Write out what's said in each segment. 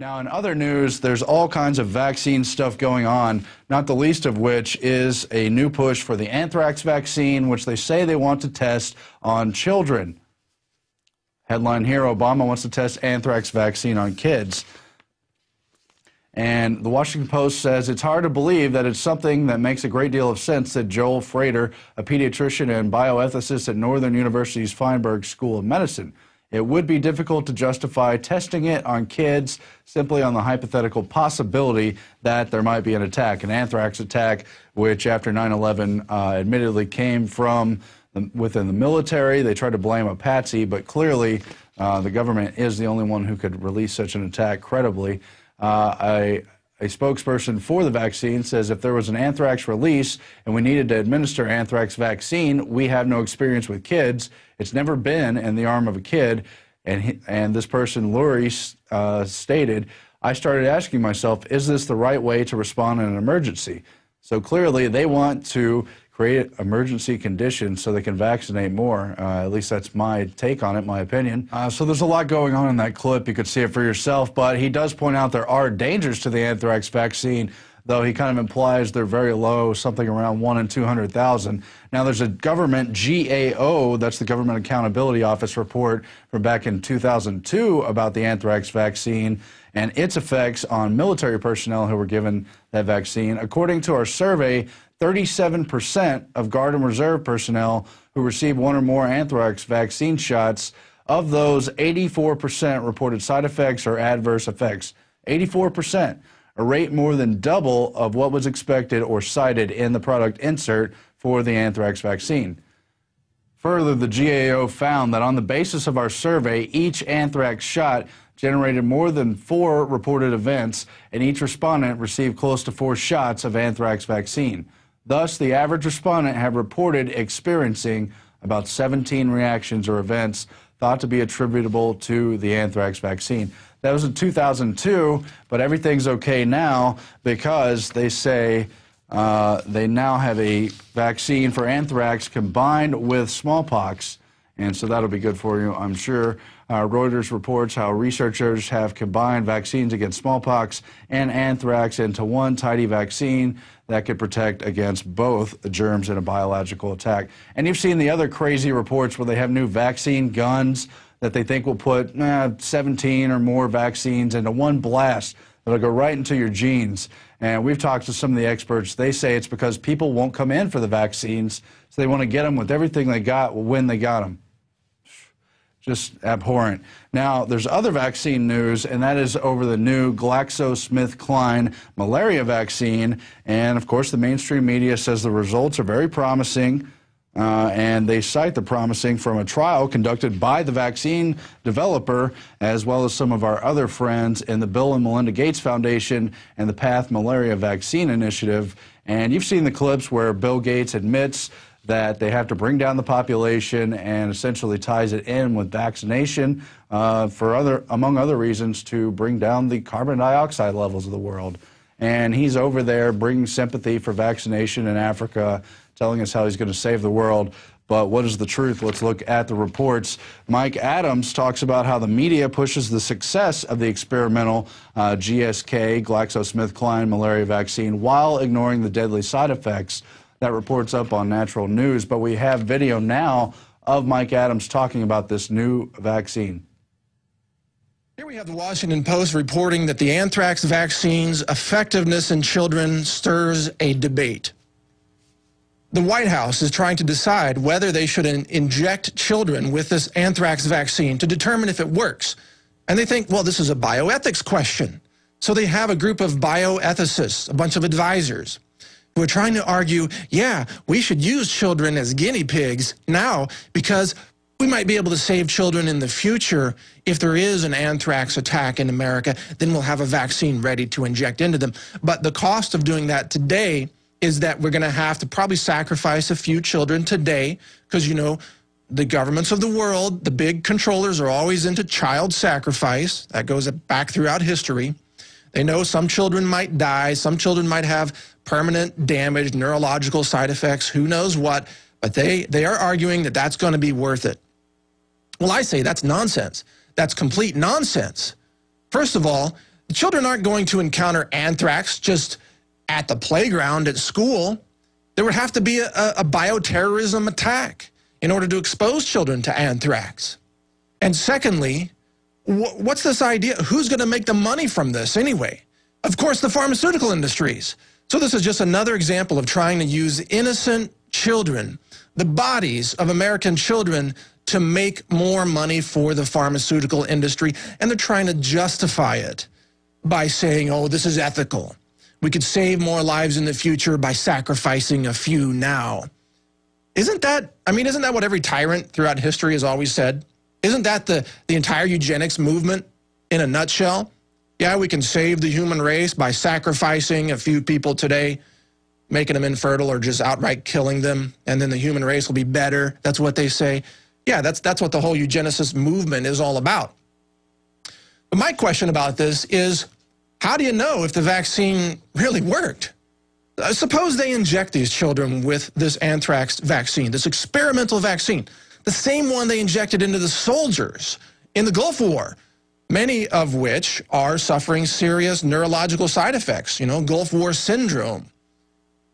Now, in other news, there's all kinds of vaccine stuff going on, not the least of which is a new push for the anthrax vaccine, which they say they want to test on children. Headline here, Obama wants to test anthrax vaccine on kids. And the Washington Post says it's hard to believe that it's something that makes a great deal of sense, said Joel Frater, a pediatrician and bioethicist at Northern University's Feinberg School of Medicine. It would be difficult to justify testing it on kids simply on the hypothetical possibility that there might be an attack, an anthrax attack, which after 9/11 admittedly came from within the military. They tried to blame a patsy, but clearly the government is the only one who could release such an attack credibly. A spokesperson for the vaccine says if there was an anthrax release and we needed to administer anthrax vaccine, we have no experience with kids. It's never been in the arm of a kid. And this person, Lurie, stated, I started asking myself, is this the right way to respond in an emergency? So clearly they want to create emergency conditions so they can vaccinate more. At least that's my take on it, my opinion. So there's a lot going on in that clip. You could see it for yourself, but he does point out there are dangers to the anthrax vaccine, though he kind of implies they're very low, something around 1 in 200,000. Now, there's a government GAO, that's the Government Accountability Office report from back in 2002 about the anthrax vaccine and its effects on military personnel who were given that vaccine. According to our survey, 37% of Guard and Reserve personnel who received one or more anthrax vaccine shots, of those, 84% reported side effects or adverse effects. 84%, a rate more than double of what was expected or cited in the product insert for the anthrax vaccine. Further, the GAO found that on the basis of our survey, each anthrax shot generated more than 4 reported events, and each respondent received close to 4 shots of anthrax vaccine. Thus, the average respondent had reported experiencing about 17 reactions or events thought to be attributable to the anthrax vaccine. That was in 2002, but everything's okay now because they say they now have a vaccine for anthrax combined with smallpox, and so that'll be good for you, I'm sure. Reuters reports how researchers have combined vaccines against smallpox and anthrax into one tidy vaccine that could protect against both germs in a biological attack. And you've seen the other crazy reports where they have new vaccine guns that they think will put 17 or more vaccines into one blast that'll go right into your genes. And we've talked to some of the experts. They say it's because people won't come in for the vaccines, so they want to get them with everything they got when they got them. Just abhorrent. Now, there's other vaccine news, and that is over the new GlaxoSmithKline malaria vaccine. And, of course, the mainstream media says the results are very promising, and they cite the promising from a trial conducted by the vaccine developer, as well as some of our other friends in the Bill and Melinda Gates Foundation and the PATH Malaria Vaccine Initiative. And you've seen the clips where Bill Gates admits that they have to bring down the population and essentially ties it in with vaccination among other reasons, to bring down the carbon dioxide levels of the world. And he's over there bringing sympathy for vaccination in Africa, telling us how he's going to save the world. But what is the truth? Let's look at the reports. Mike Adams talks about how the media pushes the success of the experimental GlaxoSmithKline malaria vaccine while ignoring the deadly side effects. That report's up on Natural News, but we have video now of Mike Adams talking about this new vaccine. Here we have the Washington Post reporting that the anthrax vaccine's effectiveness in children stirs a debate. The White House is trying to decide whether they should inject children with this anthrax vaccine to determine if it works. And they think, well, this is a bioethics question. So they have a group of bioethicists, a bunch of advisors, who are trying to argue, yeah, we should use children as guinea pigs now because we might be able to save children in the future. If there is an anthrax attack in America, then we'll have a vaccine ready to inject into them. But the cost of doing that today is that we're going to have to probably sacrifice a few children today because, you know, the governments of the world, the big controllers, are always into child sacrifice. That goes back throughout history. They know some children might die, some children might have permanent damage, neurological side effects, who knows what, but they are arguing that that's going to be worth it. Well, I say that's nonsense. That's complete nonsense. First of all, Children aren't going to encounter anthrax just at the playground at school. There would have to be a bioterrorism attack in order to expose children to anthrax. And secondly, what's this idea? Who's going to make the money from this anyway? Of course, the pharmaceutical industries. So this is just another example of trying to use innocent children, the bodies of American children, to make more money for the pharmaceutical industry. And they're trying to justify it by saying, oh, this is ethical. We could save more lives in the future by sacrificing a few now. Isn't that what every tyrant throughout history has always said? Isn't that the entire eugenics movement in a nutshell? Yeah, we can save the human race by sacrificing a few people today, making them infertile or just outright killing them, and then the human race will be better. That's what they say. Yeah, that's what the whole eugenicist movement is all about. But my question about this is, how do you know if the vaccine really worked? Suppose they inject these children with this anthrax vaccine, this experimental vaccine, the same one they injected into the soldiers in the Gulf War, many of which are suffering serious neurological side effects, Gulf War syndrome.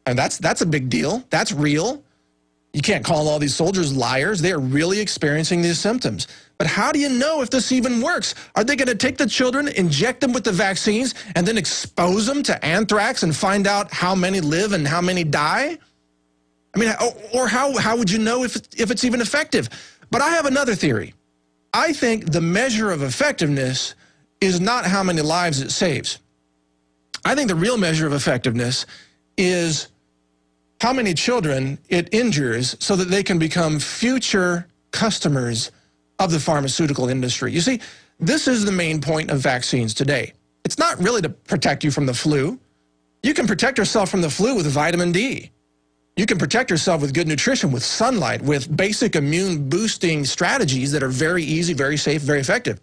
And that's a big deal. That's real. You can't call all these soldiers liars. They are really experiencing these symptoms. But how do you know if this even works? Are they going to take the children, inject them with the vaccines, and then expose them to anthrax and find out how many live and how many die? I mean, or how would you know if it's even effective? But I have another theory. I think the measure of effectiveness is not how many lives it saves. I think the real measure of effectiveness is how many children it injures so that they can become future customers of the pharmaceutical industry. You see, this is the main point of vaccines today. It's not really to protect you from the flu. You can protect yourself from the flu with vitamin D. You can protect yourself with good nutrition, with sunlight, with basic immune boosting strategies that are very easy, very safe, very effective.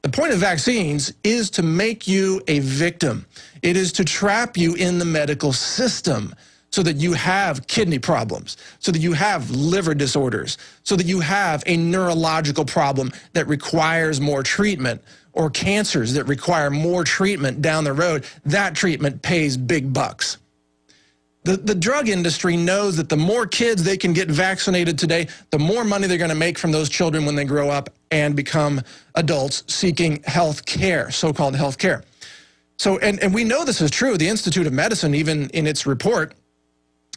The point of vaccines is to make you a victim. It is to trap you in the medical system so that you have kidney problems, so that you have liver disorders, so that you have a neurological problem that requires more treatment, or cancers that require more treatment down the road. That treatment pays big bucks. The drug industry knows that the more kids they can get vaccinated today, the more money they're going to make from those children when they grow up and become adults seeking health care, so-called health care. So, and we know this is true. The Institute of Medicine, even in its report,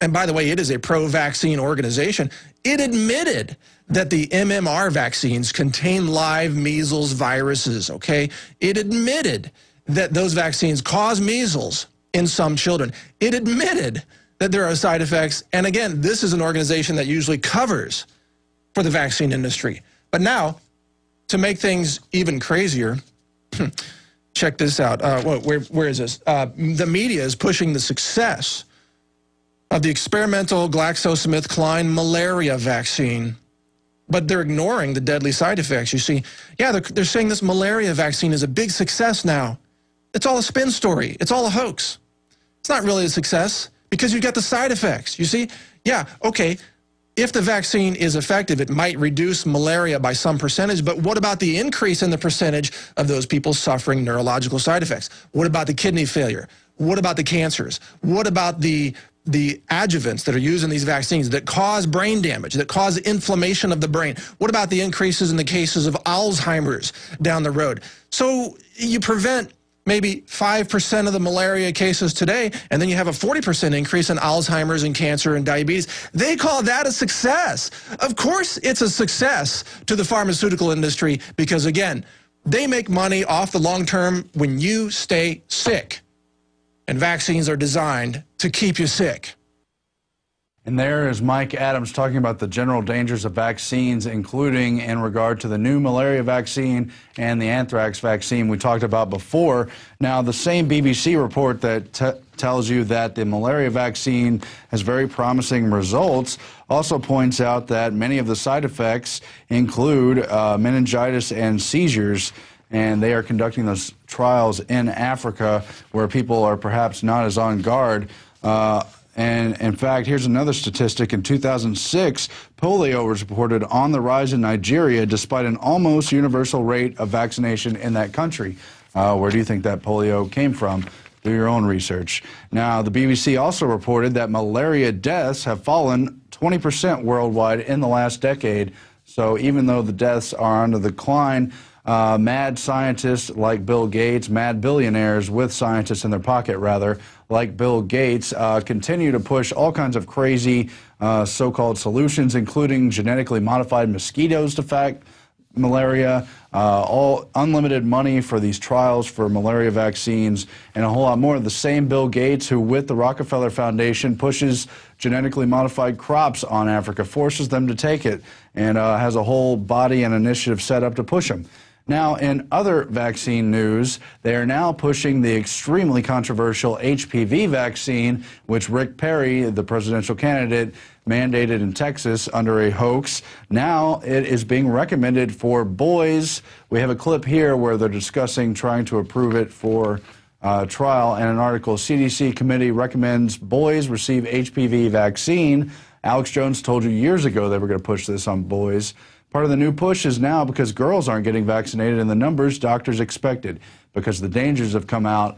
and by the way, it is a pro-vaccine organization, it admitted that the MMR vaccines contain live measles viruses, okay? It admitted that those vaccines cause measles in some children. It admitted that there are side effects. And again, this is an organization that usually covers for the vaccine industry. But now, to make things even crazier, check this out. Where is this? The media is pushing the success of the experimental GlaxoSmithKline malaria vaccine, but they're ignoring the deadly side effects. You see, yeah, they're saying this malaria vaccine is a big success now. It's all a spin story. It's all a hoax. It's not really a success because you've got the side effects. You see, yeah, okay, if the vaccine is effective, it might reduce malaria by some percentage, but what about the increase in the percentage of those people suffering neurological side effects? What about the kidney failure? What about the cancers? What about the adjuvants that are used in these vaccines that cause brain damage, that cause inflammation of the brain? What about the increases in the cases of Alzheimer's down the road? So you prevent maybe 5% of the malaria cases today, and then you have a 40% increase in Alzheimer's and cancer and diabetes. They call that a success. Of course it's a success to the pharmaceutical industry because, again, they make money off the long term when you stay sick. And vaccines are designed to keep you sick. And there is Mike Adams talking about the general dangers of vaccines, including in regard to the new malaria vaccine and the anthrax vaccine we talked about before. Now, the same BBC report that tells you that the malaria vaccine has very promising results also points out that many of the side effects include meningitis and seizures. And they are conducting those trials in Africa where people are perhaps not as on guard. And in fact, here's another statistic. In 2006, polio was reported on the rise in Nigeria despite an almost universal rate of vaccination in that country. Where do you think that polio came from? Do your own research. Now, the BBC also reported that malaria deaths have fallen 20% worldwide in the last decade. So even though the deaths are on the decline, mad scientists like Bill Gates, mad billionaires with scientists in their pocket, rather, like Bill Gates, continue to push all kinds of crazy so-called solutions, including genetically modified mosquitoes to fight malaria, all unlimited money for these trials for malaria vaccines, and a whole lot more. The same Bill Gates who, with the Rockefeller Foundation, pushes genetically modified crops on Africa, forces them to take it, and has a whole body and initiative set up to push them. Now, in other vaccine news, they are now pushing the extremely controversial HPV vaccine, which Rick Perry, the presidential candidate, mandated in Texas under a hoax. Now it is being recommended for boys. We have a clip here where they're discussing trying to approve it for trial, and an article, CDC committee recommends boys receive HPV vaccine. Alex Jones told you years ago they were going to push this on boys. Part of the new push is now because girls aren't getting vaccinated in the numbers doctors expected, because the dangers have come out,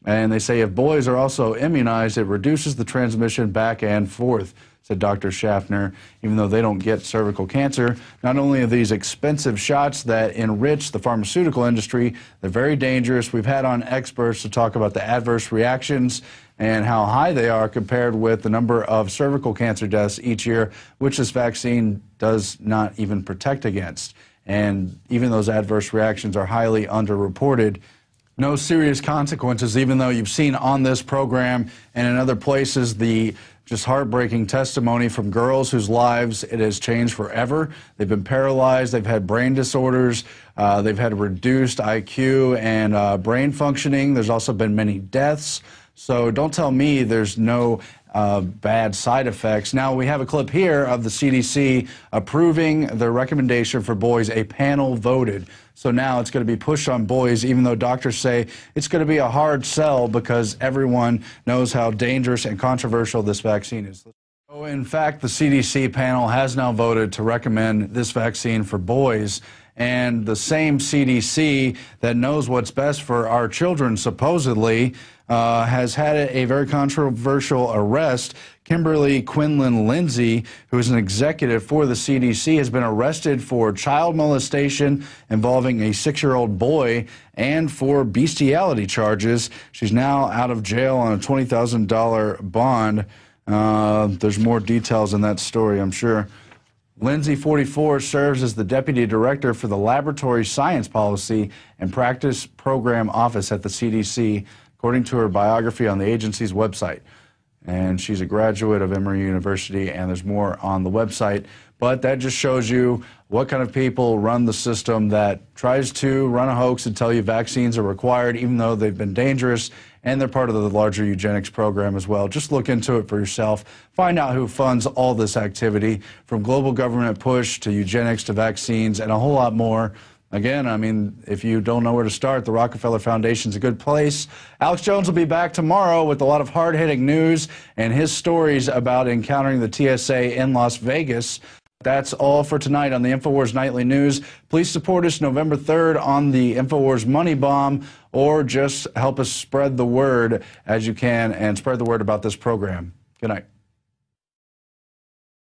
and they say if boys are also immunized, it reduces the transmission back and forth, said Dr. Schaffner, even though they don't get cervical cancer. Not only are these expensive shots that enrich the pharmaceutical industry, they're very dangerous. We've had on experts to talk about the adverse reactions and how high they are compared with the number of cervical cancer deaths each year, which this vaccine does not even protect against. And even those adverse reactions are highly underreported. No serious consequences, even though you've seen on this program and in other places the just heartbreaking testimony from girls whose lives it has changed forever. They've been paralyzed, they've had brain disorders, they've had reduced IQ and brain functioning. There's also been many deaths. So don't tell me there's no bad side effects. Now, we have a clip here of the CDC approving the recommendation for boys. A panel voted. So now it's going to be pushed on boys, even though doctors say it's going to be a hard sell because everyone knows how dangerous and controversial this vaccine is. So in fact, the CDC panel has now voted to recommend this vaccine for boys. And the same CDC that knows what's best for our children, supposedly, has had a very controversial arrest. Kimberly Quinlan Lindsay, who is an executive for the CDC, has been arrested for child molestation involving a 6-year-old boy and for bestiality charges. She's now out of jail on a $20,000 bond. There's more details in that story, I'm sure. Lindsay, 44, serves as the Deputy Director for the Laboratory Science Policy and Practice Program Office at the CDC, according to her biography on the agency's website. And she's a graduate of Emory University, and there's more on the website. But that just shows you what kind of people run the system that tries to run a hoax and tell you vaccines are required, even though they've been dangerous, and they're part of the larger eugenics program as well. Just look into it for yourself. Find out who funds all this activity, from global government push to eugenics to vaccines and a whole lot more. Again, I mean, if you don't know where to start, the Rockefeller Foundation's a good place. Alex Jones will be back tomorrow with a lot of hard-hitting news and his stories about encountering the TSA in Las Vegas. That's all for tonight on the InfoWars Nightly News. Please support us November 3rd on the InfoWars Money Bomb, or just help us spread the word as you can and spread the word about this program. Good night.